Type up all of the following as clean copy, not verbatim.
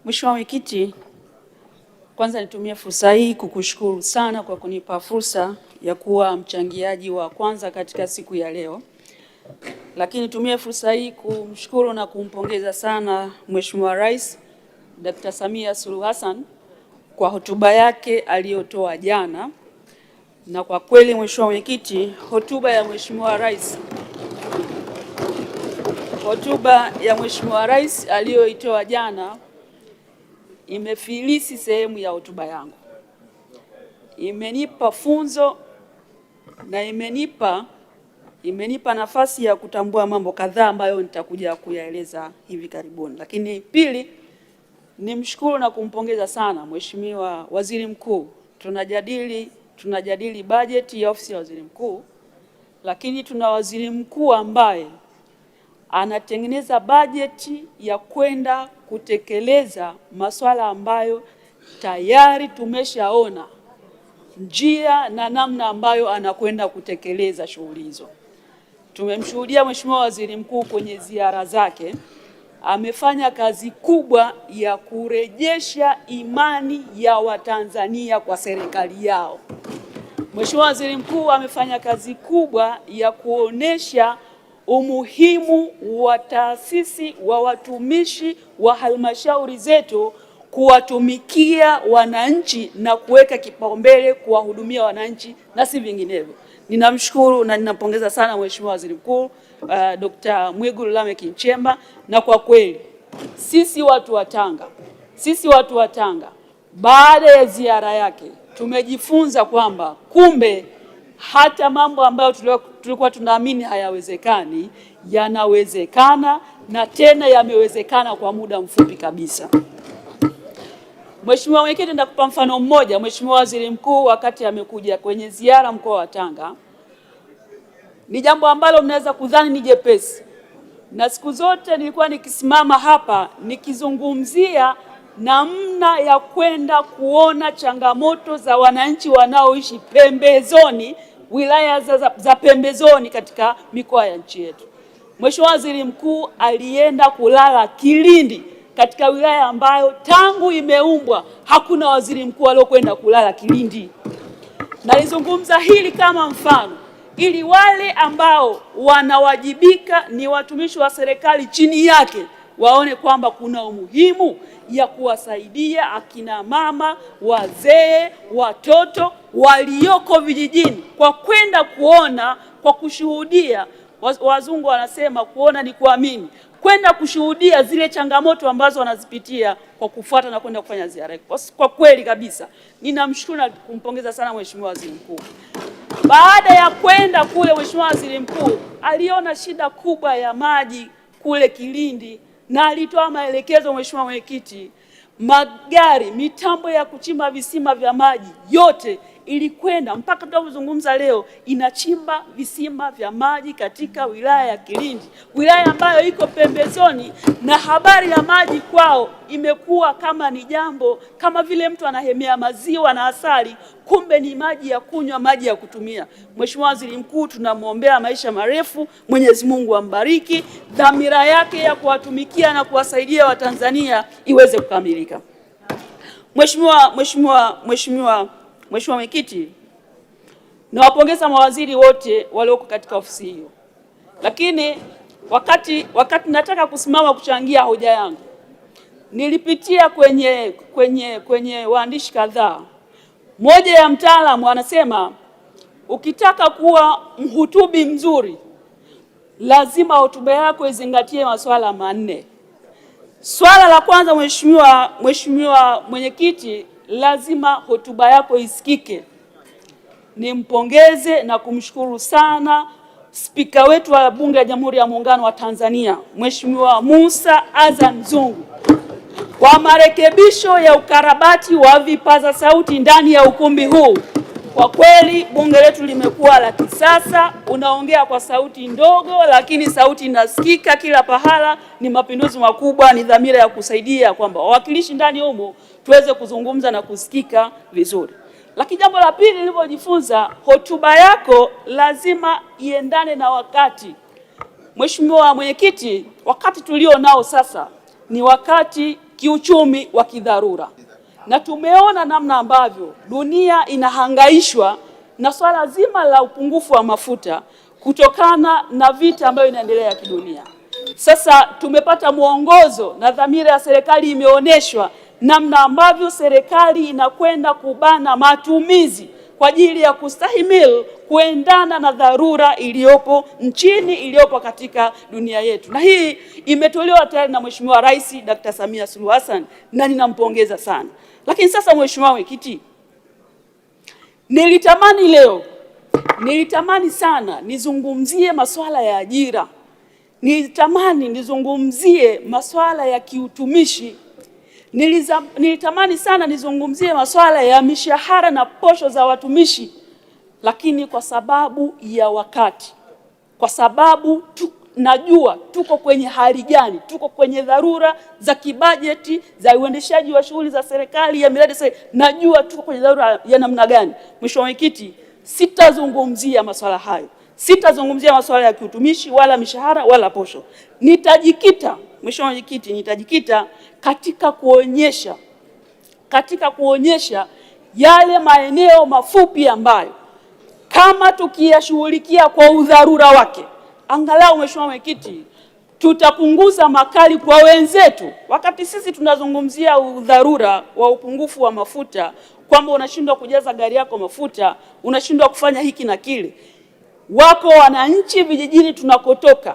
Mheshimiwa Mwenyekiti, kwanza nitumie fursa hii kukushukuru sana kwa kunipa fursa ya kuwa mchangiaji wa kwanza katika siku ya leo. Lakini nitumie fursa hii kumshukuru na kumpongeza sana Mheshimiwa Rais Dr. Samia Suluhu Hassan kwa hotuba yake aliyotoa jana. Na kwa kweli Mheshimiwa Mwenyekiti, hotuba ya Mheshimiwa Rais aliyoitoa jana imefilisi sehemu ya hotuba yangu. Imenipa funzo na imenipa nafasi ya kutambua mambo kadhaa ambayo nitakuja kuyaeleza hivi karibuni. Lakini pili, nimshukuru na kumpongeza sana Mheshimiwa Waziri Mkuu. Tunajadili bajeti ya ofisi ya Waziri Mkuu, lakini tuna waziri mkuu ambaye anatengeneza bajeti ya kwenda kutekeleza masuala ambayo tayari tumeshaona njia na namna ambayo anakwenda kutekeleza shughuli hizo. Tumemshuhudia Mheshimiwa Waziri Mkuu kwenye ziara zake, amefanya kazi kubwa ya kurejesha imani ya Watanzania kwa serikali yao. Mheshimiwa Waziri Mkuu amefanya kazi kubwa ya kuonesha umuhimu wa taasisi wa watumishi wa halmashauri zetu kuwatumikia wananchi na kuweka kipaumbele kuwahudumia wananchi na si vinginevyo. Ninamshukuru na ninampongeza sana Mheshimiwa Waziri Mkuu Dr. Mwigulu Lameck Nchemba, na kwa kweli sisi watu wa Tanga baada ya ziara yake tumejifunza kwamba kumbe hata mambo ambayo tulikuwa tunaamini hayawezekani yanawezekana, na tena yamewezekana kwa muda mfupi kabisa. Mheshimiwa Mwenyekiti, nitakupa mfano mmoja. Mheshimiwa Waziri Mkuu wakati amekuja kwenye ziara mkoa wa Tanga, ni jambo ambalo mnaweza kudhani ni jepesi, na siku zote nilikuwa nikisimama hapa nikizungumzia namna ya kwenda kuona changamoto za wananchi wanaoishi pembezoni, wilaya za pembezoni katika mikoa ya nchi yetu. Mheshimiwa Waziri Mkuu alienda kulala Kilindi, katika wilaya ambayo tangu imeumbwa hakuna waziri mkuu aliyokwenda kulala Kilindi. Nalizungumza hili kama mfano ili wale ambao wanawajibika ni watumishi wa serikali chini yake waone kwamba kuna umuhimu ya kuwasaidia akina mama, wazee, watoto walioko vijijini kwa kwenda kuona, kwa kushuhudia. Wazungu wanasema kuona ni kuamini. Kwenda kushuhudia zile changamoto ambazo wanazipitia kwa kufuata na kwenda kufanya ziara. Kwa kweli kabisa ninamshukuru na kumpongeza sana Mheshimiwa Waziri Mkuu. Baada ya kwenda kule, Mheshimiwa Waziri Mkuu aliona shida kubwa ya maji kule Kilindi na alitoa maelekezo. Mheshimiwa Mwenyekiti, magari, mitambo ya kuchimba visima vya maji yote ilikwenda mpaka tunapozungumza leo inachimba visima vya maji katika wilaya ya Kilindi, wilaya ambayo iko pembezoni, na habari ya maji kwao imekuwa kama ni jambo kama vile mtu anahemea maziwa na asali, kumbe ni maji ya kunywa, maji ya kutumia. Mheshimiwa Waziri Mkuu, tunamwombea maisha marefu, Mwenyezi Mungu ambariki, dhamira yake ya kuwatumikia na kuwasaidia Watanzania iweze kukamilika. Mheshimiwa Mwenyekiti, nawapongeza mawaziri wote walioko katika ofisi hiyo. Lakini wakati nataka kusimama kuchangia hoja yangu, nilipitia kwenye waandishi kadhaa. Moja ya mtaalamu anasema ukitaka kuwa mhutubi mzuri lazima hotuba yako izingatie masuala manne. Swala la kwanza, Mheshimiwa Mwenyekiti, lazima hotuba yako isikike. Nimpongeze na kumshukuru sana Spika wetu wa Bunge la Jamhuri ya Muungano wa Tanzania, Mheshimiwa Musa Azan Zungu, kwa marekebisho ya ukarabati wa vipaza sauti ndani ya ukumbi huu. Kwa kweli bunge letu limekuwa la kisasa, unaongea kwa sauti ndogo lakini sauti inasikika kila pahala. Ni mapinduzi makubwa, ni dhamira ya kusaidia kwamba wawakilishi ndani humo tuweze kuzungumza na kusikika vizuri. Lakini jambo la pili nilipojifunza, hotuba yako lazima iendane na wakati. Mheshimiwa Mwenyekiti, wakati tulio nao sasa ni wakati kiuchumi wa kidharura, na tumeona namna ambavyo dunia inahangaishwa na swala zima la upungufu wa mafuta kutokana na vita ambayo inaendelea kidunia. Sasa tumepata mwongozo na dhamira ya serikali imeonyeshwa namna ambavyo serikali inakwenda kubana matumizi kwa ajili ya kustahimili kuendana na dharura iliyopo nchini, iliyopo katika dunia yetu. Na hii imetolewa tayari na Mheshimiwa Rais Dr. Samia Suluhu Hassan na ninampongeza sana. Lakini sasa, Mheshimiwa Mwenyekiti, nilitamani sana nizungumzie masuala ya ajira. Nilitamani nizungumzie masuala ya kiutumishi. Nilitamani sana nizungumzie masuala ya mishahara na posho za watumishi, lakini kwa sababu ya wakati, kwa sababu najua tuko kwenye hali gani, tuko kwenye dharura za kibajeti, za uendeshaji wa shughuli za serikali, ya miradi najua tuko kwenye dharura ya namna gani. Mheshimiwa Mwenyekiti, sitazungumzia masuala hayo. Sitazungumzia masuala ya kiutumishi wala mishahara wala posho. Nitajikita, Mheshimiwa Mwenyekiti, nitajikita katika kuonyesha yale maeneo mafupi ambayo kama tukiyashughulikia kwa udharura wake, angalau Mheshimiwa Mwenyekiti, tutapunguza makali kwa wenzetu. Wakati sisi tunazungumzia udharura wa upungufu wa mafuta, kwamba unashindwa kujaza gari yako mafuta, unashindwa kufanya hiki na kile, wako wananchi vijijini tunakotoka,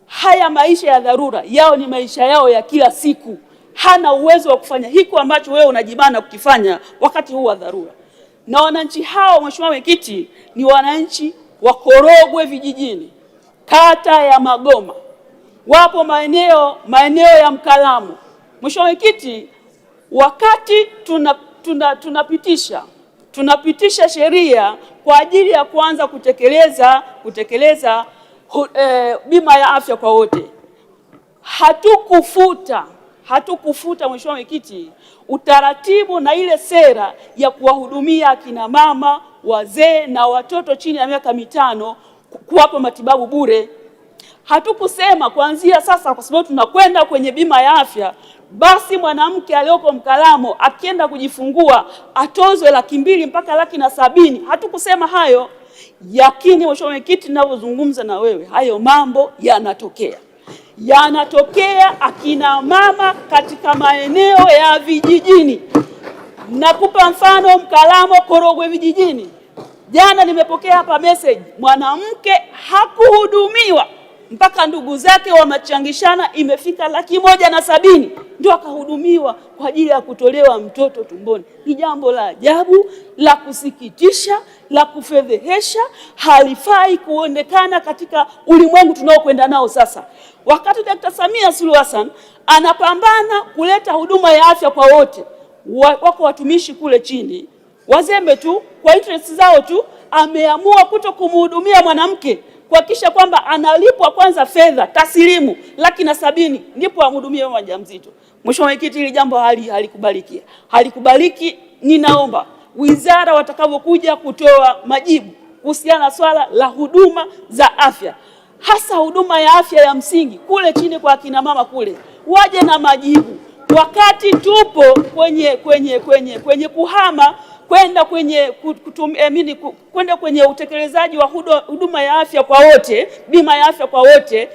haya maisha ya dharura yao ni maisha yao ya kila siku. Hana uwezo wa kufanya hiko ambacho wewe unajibana kukifanya wakati huu wa dharura. Na wananchi hao, Mheshimiwa Mwenyekiti, ni wananchi wa Korogwe vijijini, kata ya Magoma, wapo maeneo ya Mkalamu. Mheshimiwa Mwenyekiti, wakati tunapitisha sheria kwa ajili ya kuanza kutekeleza bima ya afya kwa wote, hatukufuta Mheshimiwa Mwenyekiti utaratibu na ile sera ya kuwahudumia akina mama, wazee na watoto chini ya miaka 5 kuwapa matibabu bure. Hatukusema kuanzia sasa, kwa sababu tunakwenda kwenye bima ya afya, basi mwanamke aliyoko Mkalamo akienda kujifungua atozwe 200,000 mpaka 170,000. Hatukusema hayo. Lakini Mheshimiwa Mwenyekiti, ninavyozungumza na wewe, hayo mambo yanatokea akina mama katika maeneo ya vijijini. Nakupa mfano Mkalamo, Korogwe vijijini. Jana nimepokea hapa message, mwanamke hakuhudumiwa mpaka ndugu zake wamachangishana, imefika 170,000 ndio akahudumiwa kwa ajili ya kutolewa mtoto tumboni. Ni jambo la ajabu, la kusikitisha, la kufedhehesha, halifai kuonekana katika ulimwengu tunaokwenda nao sasa. Wakati Dr. Samia Suluhu Hassan anapambana kuleta huduma ya afya kwa wote, wako watumishi kule chini wazembe tu, kwa interest zao tu, ameamua kuto kumhudumia mwanamke, kuhakikisha kwamba analipwa kwanza fedha taslimu 170,000 ndipo amhudumie mama mjamzito. Mheshimiwa Mwenyekiti, hili jambo halikubaliki. Ninaomba wizara watakavyokuja kutoa majibu kuhusiana na swala la huduma za afya, hasa huduma ya afya ya msingi kule chini kwa akina mama kule, waje na majibu. Wakati tupo kwenye kuhama kwenda kwenye utekelezaji wa huduma ya afya kwa wote, bima ya afya kwa wote,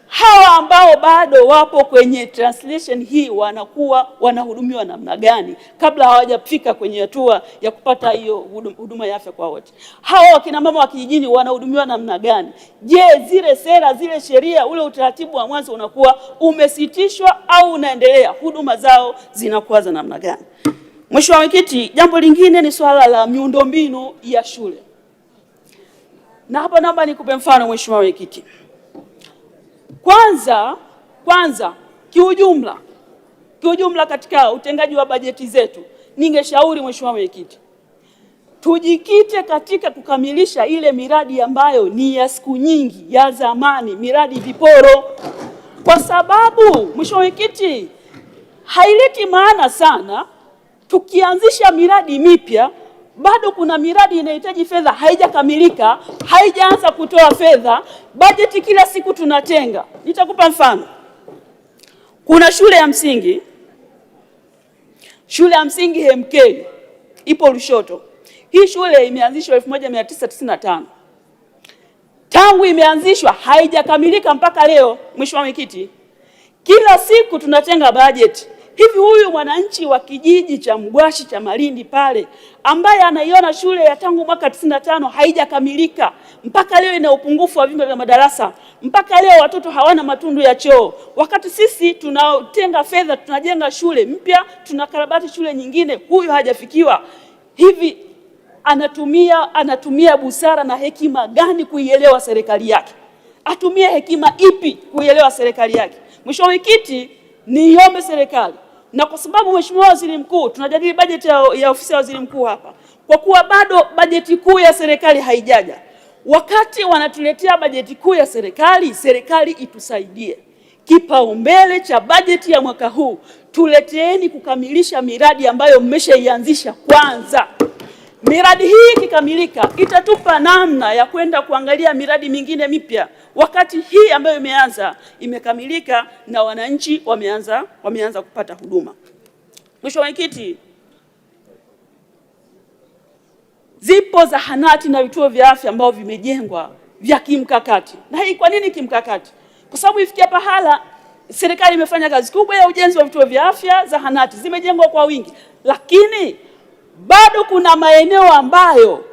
hawa ambao bado wapo kwenye translation hii wanakuwa wanahudumiwa namna gani kabla hawajafika kwenye hatua ya kupata hiyo huduma ya afya kwa wote? Hawa wakina mama wa kijijini wanahudumiwa namna gani? Je, zile sera, zile sheria, ule utaratibu wa mwanzo unakuwa umesitishwa au unaendelea? Huduma zao zinakuwa za namna gani? Mheshimiwa Mwenyekiti, jambo lingine ni swala la miundombinu ya shule. Na hapa naomba nikupe mfano Mheshimiwa Mwenyekiti. Kwanza kiujumla katika utengaji wa bajeti zetu, ningeshauri Mheshimiwa Mwenyekiti, tujikite katika kukamilisha ile miradi ambayo ni ya siku nyingi, ya zamani, miradi viporo. Kwa sababu Mheshimiwa Mwenyekiti, haileti maana sana tukianzisha miradi mipya, bado kuna miradi inahitaji fedha, haijakamilika, haijaanza kutoa fedha, bajeti kila siku tunatenga. Nitakupa mfano. Kuna shule ya msingi Shule ya msingi HMK ipo Lushoto. Hii shule imeanzishwa 1995. Tangu imeanzishwa haijakamilika mpaka leo. Mheshimiwa Mwenyekiti, kila siku tunatenga bajeti. Hivi huyu mwananchi wa kijiji cha Mgwashi cha Malindi pale ambaye anaiona shule ya tangu mwaka 95 haijakamilika, mpaka leo ina upungufu wa vyumba vya madarasa, mpaka leo watoto hawana matundu ya choo, wakati sisi tunatenga fedha tunajenga shule mpya, tunakarabati shule nyingine, huyu hajafikiwa. Hivi anatumia busara na hekima gani kuielewa serikali yake? Atumie hekima ipi kuielewa serikali yake? Mheshimiwa Mwenyekiti, niombe serikali, na kwa sababu Mheshimiwa Waziri Mkuu tunajadili bajeti ya ofisi ya Waziri Mkuu hapa, kwa kuwa bado bajeti kuu ya serikali haijaja, wakati wanatuletea bajeti kuu ya serikali itusaidie. Kipaumbele cha bajeti ya mwaka huu tuleteeni kukamilisha miradi ambayo mmeshaianzisha kwanza. Miradi hii ikikamilika itatupa namna ya kwenda kuangalia miradi mingine mipya, wakati hii ambayo imekamilika na wananchi wameanza kupata huduma. Mheshimiwa Mwenyekiti, zipo zahanati na vituo vya afya ambao vimejengwa vya kimkakati. Na hii kwa nini kimkakati? Kwa sababu ifikia pahala serikali imefanya kazi kubwa ya ujenzi wa vituo vya afya, zahanati zimejengwa kwa wingi, lakini bado kuna maeneo ambayo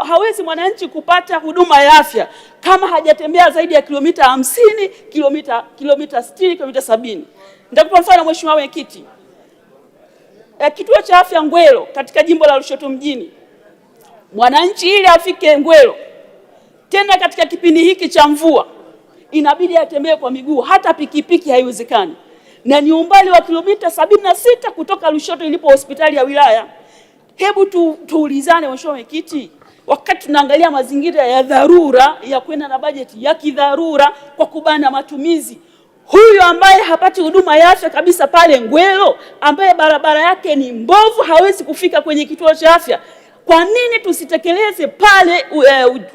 hawezi mwananchi kupata huduma ya afya kama hajatembea zaidi ya kilomita 50, kilomita 60, kilomita 70. Nitakupa mfano Mheshimiwa Mwenyekiti. Kituo cha afya Ngwelo katika jimbo la Lushoto mjini, mwananchi ili afike Ngwelo, tena katika kipindi hiki cha mvua, inabidi atembee kwa miguu, hata pikipiki haiwezekani. Na ni umbali wa kilomita 76 kutoka Lushoto ilipo hospitali ya wilaya. Hebu tuulizane Mheshimiwa Mwenyekiti, wakati tunaangalia mazingira ya dharura ya kwenda na bajeti ya kidharura kwa kubana matumizi, huyu ambaye hapati huduma ya afya kabisa pale Ngwelo, ambaye barabara yake ni mbovu, hawezi kufika kwenye kituo cha afya, kwa nini tusitekeleze pale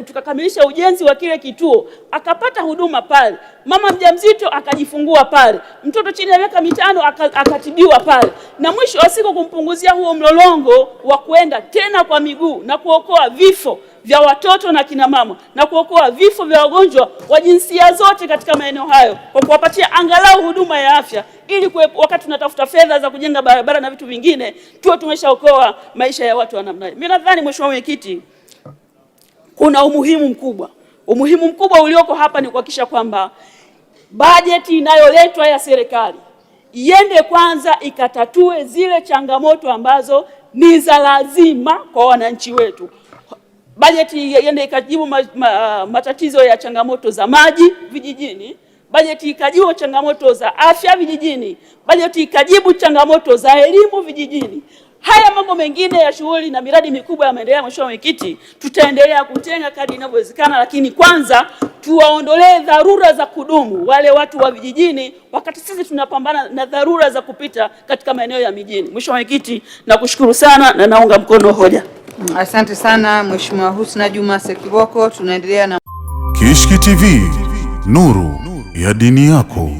tukakamilisha ujenzi wa kile kituo, akapata huduma pale, mama mjamzito akajifungua pale, mtoto chini ya miaka 5 akatibiwa pale, na mwisho wa siku kumpunguzia huo mlolongo wa kwenda tena kwa miguu na kuokoa vifo vya watoto na kina mama na kuokoa vifo vya wagonjwa wa jinsia zote katika maeneo hayo, kwa kuwapatia angalau huduma ya afya, ili wakati tunatafuta fedha za kujenga barabara na vitu vingine tuwe tumeshaokoa maisha ya watu wa namna hiyo. Mimi nadhani Mheshimiwa Mwenyekiti, kuna umuhimu mkubwa ulioko hapa ni kuhakikisha kwamba bajeti inayoletwa ya serikali iende kwanza ikatatue zile changamoto ambazo ni za lazima kwa wananchi wetu. Bajeti iende ikajibu matatizo ya changamoto za maji vijijini, bajeti ikajibu changamoto za afya vijijini, bajeti ikajibu changamoto za elimu vijijini. Haya mambo mengine ya shughuli na miradi mikubwa ya maendeleo, Mheshimiwa Mwenyekiti, tutaendelea kutenga kadri inavyowezekana, lakini kwanza tuwaondolee dharura za kudumu wale watu wa vijijini, wakati sisi tunapambana na dharura za kupita katika maeneo ya mijini. Mheshimiwa Mwenyekiti, nakushukuru sana na naunga mkono hoja. Asante sana Mheshimiwa Husna Juma Sekiboko. Tunaendelea na Kishki TV, nuru ya dini yako.